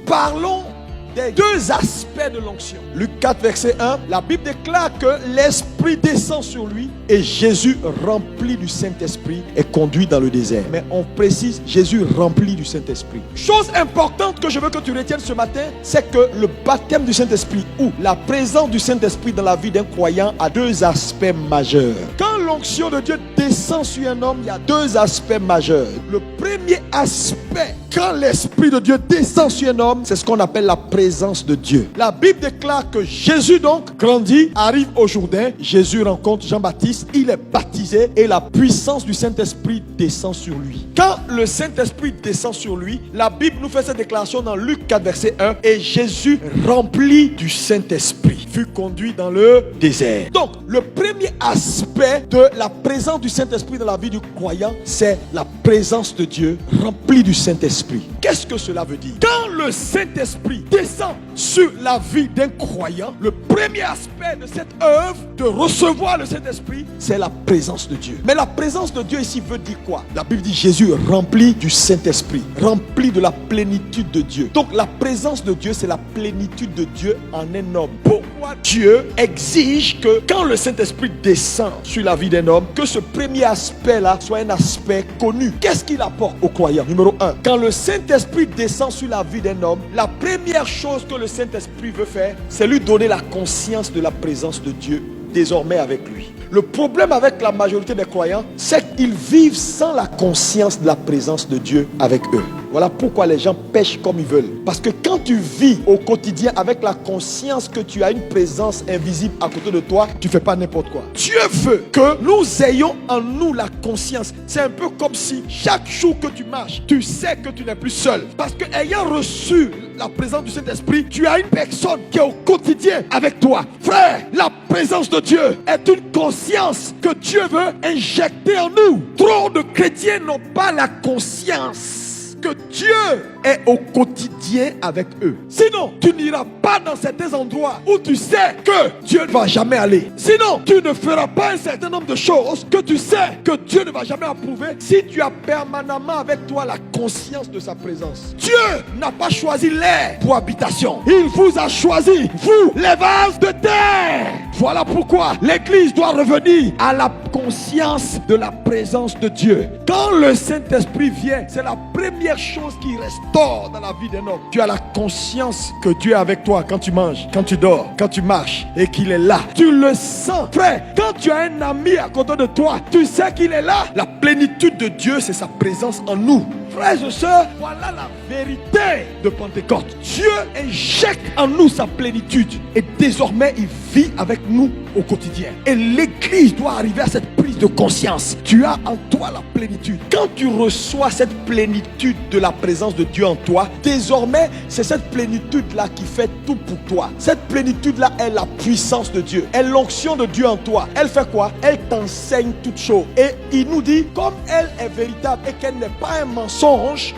parlons des deux aspects de l'onction. Luc 4, verset 1, la Bible déclare que l'Esprit descend sur lui et Jésus, rempli du Saint-Esprit, est conduit dans le désert. Mais on précise, Jésus rempli du Saint-Esprit. Chose importante que je veux que tu retiennes ce matin, c'est que le baptême du Saint-Esprit ou la présence du Saint-Esprit dans la vie d'un croyant a deux aspects majeurs. Quand l'onction de Dieu descend sur un homme, il y a deux aspects majeurs. Le premier aspect, quand l'Esprit de Dieu descend sur un homme, c'est ce qu'on appelle la présence de Dieu. La Bible déclare que Jésus donc grandit, arrive au Jourdain, Jésus rencontre Jean-Baptiste, il est baptisé et la puissance du Saint-Esprit descend sur lui. Quand le Saint-Esprit descend sur lui, la Bible nous fait cette déclaration dans Luc 4 verset 1, et Jésus, rempli du Saint-Esprit, fut conduit dans le désert. Donc le premier aspect de la présence du Saint-Esprit dans la vie du croyant, c'est la présence de Dieu remplie du Saint-Esprit. Qu'est-ce que cela veut dire? Quand le Saint-Esprit descend sur la vie d'un croyant, le premier aspect de cette œuvre de recevoir le Saint-Esprit, c'est la présence de Dieu. Mais la présence de Dieu ici veut dire quoi? La Bible dit Jésus rempli du Saint-Esprit, rempli de la plénitude de Dieu. Donc la présence de Dieu, c'est la plénitude de Dieu en un homme. Pourquoi Dieu exige que quand le Saint-Esprit descend sur la vie d'un homme, que ce premier aspect-là soit un aspect connu? Qu'est-ce qu'il apporte aux croyants? Numéro 1, quand le Saint-Esprit descend sur la vie d'un homme, la première chose que le Saint-Esprit veut faire, c'est lui donner la conscience de la présence de Dieu désormais avec lui. Le problème avec la majorité des croyants, c'est qu'ils vivent sans la conscience de la présence de Dieu avec eux. Voilà pourquoi les gens pêchent comme ils veulent. Parce que quand tu vis au quotidien avec la conscience que tu as une présence invisible à côté de toi, tu ne fais pas n'importe quoi. Dieu veut que nous ayons en nous la conscience. C'est un peu comme si chaque jour que tu marches, tu sais que tu n'es plus seul. Parce que ayant reçu la présence du Saint-Esprit, tu as une personne qui est au quotidien avec toi. Frère, la présence de Dieu est une conscience que Dieu veut injecter en nous. Trop de chrétiens n'ont pas la conscience que Dieu est au quotidien avec eux. Sinon, tu n'iras pas dans certains endroits où tu sais que Dieu ne va jamais aller. Sinon, tu ne feras pas un certain nombre de choses que tu sais que Dieu ne va jamais approuver si tu as permanemment avec toi la conscience de sa présence. Dieu n'a pas choisi l'air pour habitation. Il vous a choisi, vous, les vases de terre. Voilà pourquoi l'Église doit revenir à la conscience de la présence de Dieu. Quand le Saint-Esprit vient, c'est la première chose qui restaure dans la vie d'un homme. Tu as la conscience que Dieu est avec toi quand tu manges, quand tu dors, quand tu marches et qu'il est là. Tu le sens. Frère, quand tu as un ami à côté de toi, tu sais qu'il est là. La plénitude de Dieu, c'est sa présence en nous. Frères et sœurs, voilà la vérité de Pentecôte. Dieu injecte en nous sa plénitude et désormais il vit avec nous au quotidien. Et l'Église doit arriver à cette prise de conscience. Tu as en toi la plénitude. Quand tu reçois cette plénitude de la présence de Dieu en toi, désormais c'est cette plénitude-là qui fait tout pour toi. Cette plénitude-là est la puissance de Dieu, est l'onction de Dieu en toi. Elle fait quoi? Elle t'enseigne toutes choses. Et il nous dit, comme elle est véritable et qu'elle n'est pas un mensonge,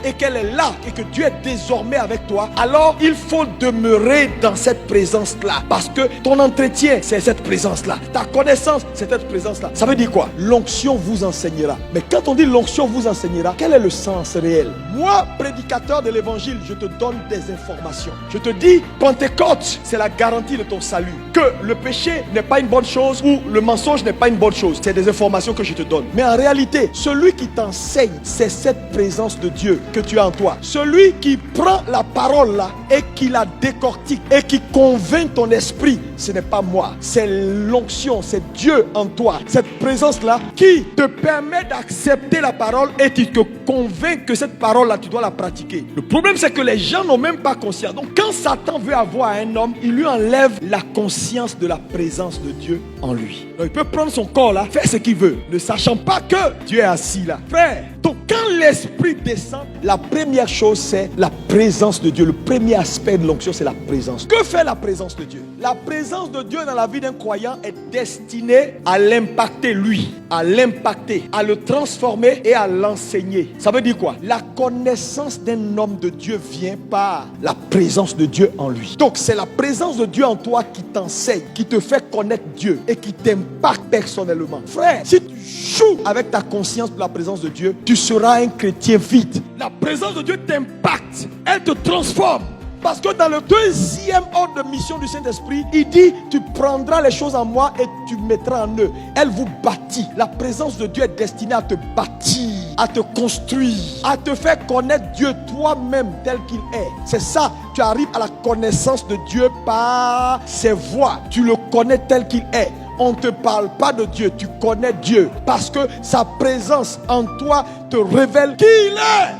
et qu'elle est là et que Dieu est désormais avec toi, alors il faut demeurer dans cette présence-là. Parce que ton entretien, c'est cette présence-là. Ta connaissance, c'est cette présence-là. Ça veut dire quoi? L'onction vous enseignera. Mais quand on dit l'onction vous enseignera, quel est le sens réel? Moi, prédicateur de l'évangile, je te donne des informations. Je te dis, Pentecôte, c'est la garantie de ton salut. Que le péché n'est pas une bonne chose ou le mensonge n'est pas une bonne chose. C'est des informations que je te donne. Mais en réalité, celui qui t'enseigne, c'est cette présence de Dieu que tu as en toi. Celui qui prend la parole là et qui la décortique et qui convainc ton esprit, ce n'est pas moi, c'est l'onction, c'est Dieu en toi. Cette présence là qui te permet d'accepter la parole et qui te convainc que cette parole là tu dois la pratiquer. Le problème c'est que les gens n'ont même pas conscience. Donc quand Satan veut avoir un homme, il lui enlève la conscience de la présence de Dieu en lui. Donc il peut prendre son corps là, faire ce qu'il veut, ne sachant pas que Dieu est assis là. Frère, donc quand l'Esprit descend, la première chose c'est la présence de Dieu. Le premier aspect de l'onction c'est la présence. Que fait la présence de Dieu? La présence de Dieu dans la vie d'un croyant est destinée à l'impacter lui, à l'impacter, à le transformer et à l'enseigner. Ça veut dire quoi? La connaissance d'un homme de Dieu vient par la présence de Dieu en lui. Donc c'est la présence de Dieu en toi qui t'enseigne, qui te fait connaître Dieu et qui t'impacte personnellement. Frère, si tu joues avec ta conscience de la présence de Dieu, tu seras un chrétien vide. La présence de Dieu t'impacte, elle te transforme. Parce que dans le deuxième ordre de mission du Saint-Esprit, il dit, tu prendras les choses en moi et tu mettras en eux. Elle vous bâtit. La présence de Dieu est destinée à te bâtir, à te construire, à te faire connaître Dieu toi-même tel qu'il est. C'est ça, tu arrives à la connaissance de Dieu par ses voies. Tu le connais tel qu'il est. On ne te parle pas de Dieu, tu connais Dieu. Parce que sa présence en toi te révèle qui il est.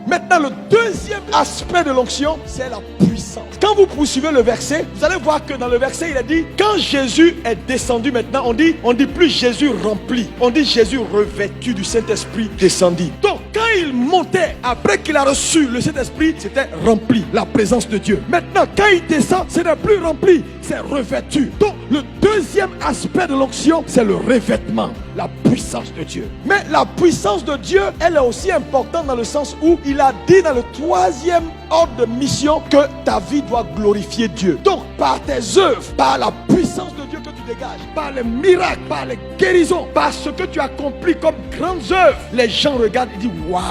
Maintenant, le deuxième aspect de l'onction, c'est la puissance. Quand vous poursuivez le verset, vous allez voir que dans le verset, il a dit, quand Jésus est descendu maintenant, on dit plus Jésus rempli, on dit Jésus revêtu du Saint-Esprit descendu. Donc, quand il montait, après qu'il a reçu le Saint-Esprit, c'était rempli, la présence de Dieu. Maintenant, quand il descend, ce n'est plus rempli, c'est revêtu. Donc, le deuxième aspect de l'onction, c'est le revêtement, la puissance de Dieu. Mais la puissance de Dieu, elle est aussi importante dans le sens où il a dit dans le troisième ordre de mission que ta vie doit glorifier Dieu. Donc, par tes œuvres, par la puissance de Dieu que tu dégages, par les miracles, par les guérisons, par ce que tu accomplis comme grandes œuvres, les gens regardent et disent waouh,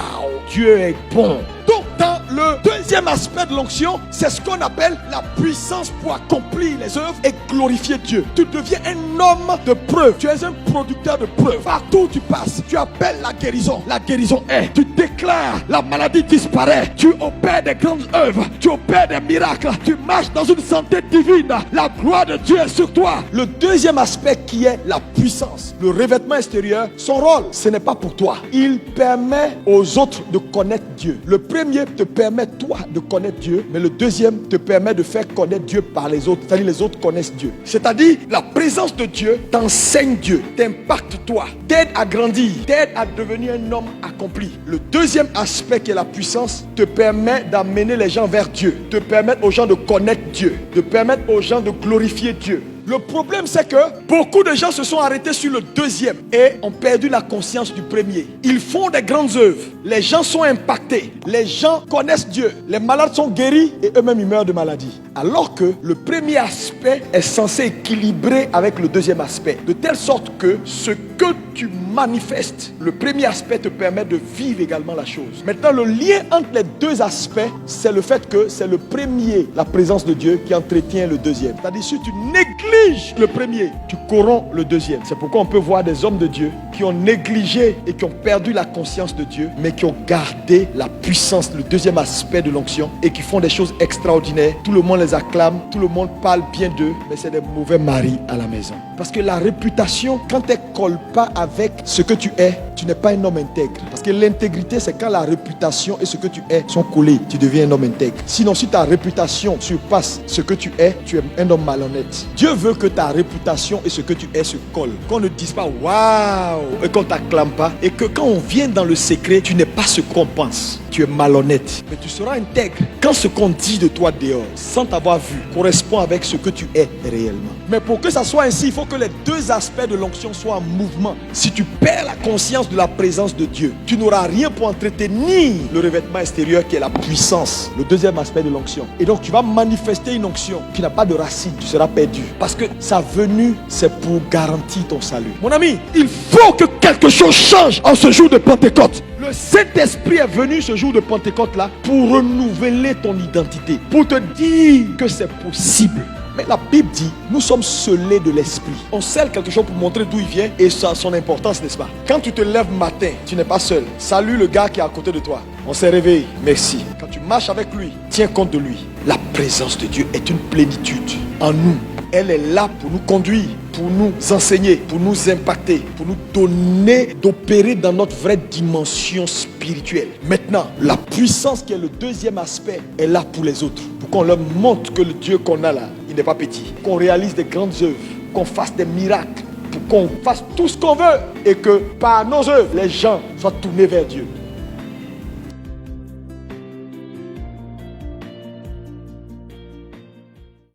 Dieu est bon. Donc, dans le deuxième aspect de l'onction, c'est ce qu'on appelle la puissance pour accomplir les œuvres et glorifier Dieu. Tu deviens un homme de preuve. Tu es un producteur de preuves. Partout où tu passes, tu appelles la guérison. La guérison est. Tu déclares, la maladie disparaît. Tu opères des grandes œuvres. Tu opères des miracles. Tu marches dans une santé divine. La gloire de Dieu est sur toi. Le deuxième aspect qui est la puissance, le revêtement extérieur, son rôle, ce n'est pas pour toi. Il permet aux autres de connaître Dieu. Le premier te permet toi de connaître Dieu, mais le deuxième te permet de faire connaître Dieu par les autres. C'est-à-dire les autres connaissent Dieu. C'est-à-dire la présence de Dieu t'enseigne Dieu, t'impacte toi, t'aide à grandir, t'aide à devenir un homme accompli. Le deuxième aspect qui est la puissance te permet d'amener les gens vers Dieu, te permettre aux gens de connaître Dieu, de permettre aux gens de glorifier Dieu. Le problème, c'est que beaucoup de gens se sont arrêtés sur le deuxième et ont perdu la conscience du premier. Ils font des grandes œuvres. Les gens sont impactés. Les gens connaissent Dieu. Les malades sont guéris et eux-mêmes ils meurent de maladie. Alors que le premier aspect est censé équilibrer avec le deuxième aspect. De telle sorte que ce que tu manifestes, le premier aspect te permet de vivre également la chose. Maintenant, le lien entre les deux aspects, c'est le fait que c'est le premier, la présence de Dieu, qui entretient le deuxième. C'est-à-dire, si tu négliges le premier, tu corromps le deuxième. C'est pourquoi on peut voir des hommes de Dieu qui ont négligé et qui ont perdu la conscience de Dieu, mais qui ont gardé la puissance, le deuxième aspect de l'onction, et qui font des choses extraordinaires. Tout le monde les acclame, tout le monde parle bien d'eux, mais c'est des mauvais maris à la maison. Parce que la réputation, quand elle ne colle pas avec ce que tu es, tu n'es pas un homme intègre. Parce que l'intégrité, c'est quand la réputation et ce que tu es sont collés, tu deviens un homme intègre. Sinon, si ta réputation surpasse ce que tu es un homme malhonnête. Dieu veut que ta réputation et ce que tu es se collent. Qu'on ne dise pas waouh et qu'on ne t'acclame pas. Et que quand on vient dans le secret, tu n'es pas ce qu'on pense. Tu es malhonnête. Mais tu seras intègre quand ce qu'on dit de toi dehors, sans t'avoir vu, correspond avec ce que tu es réellement. Mais pour que ça soit ainsi, il faut que les deux aspects de l'onction soient en mouvement. Si tu perds la conscience de la présence de Dieu, tu n'auras rien pour entretenir le revêtement extérieur qui est la puissance, le deuxième aspect de l'onction. Et donc tu vas manifester une onction qui n'a pas de racine, tu seras perdu. Parce que sa venue, c'est pour garantir ton salut. Mon ami, il faut que quelque chose change en ce jour de Pentecôte. Le Saint-Esprit est venu ce jour de Pentecôte-là pour renouveler ton identité, pour te dire que c'est possible. Mais la Bible dit, nous sommes scellés de l'Esprit. On scelle quelque chose pour montrer d'où il vient et son importance, n'est-ce pas? Quand tu te lèves matin, tu n'es pas seul. Salue le gars qui est à côté de toi. On s'est réveillé, merci. Quand tu marches avec lui, tiens compte de lui. La présence de Dieu est une plénitude en nous. Elle est là pour nous conduire, pour nous enseigner, pour nous impacter, pour nous donner d'opérer dans notre vraie dimension spirituelle. Maintenant, la puissance qui est le deuxième aspect est là pour les autres. Pour qu'on leur montre que le Dieu qu'on a là, il n'est pas petit. Qu'on réalise des grandes œuvres, qu'on fasse des miracles, pour qu'on fasse tout ce qu'on veut et que par nos œuvres, les gens soient tournés vers Dieu.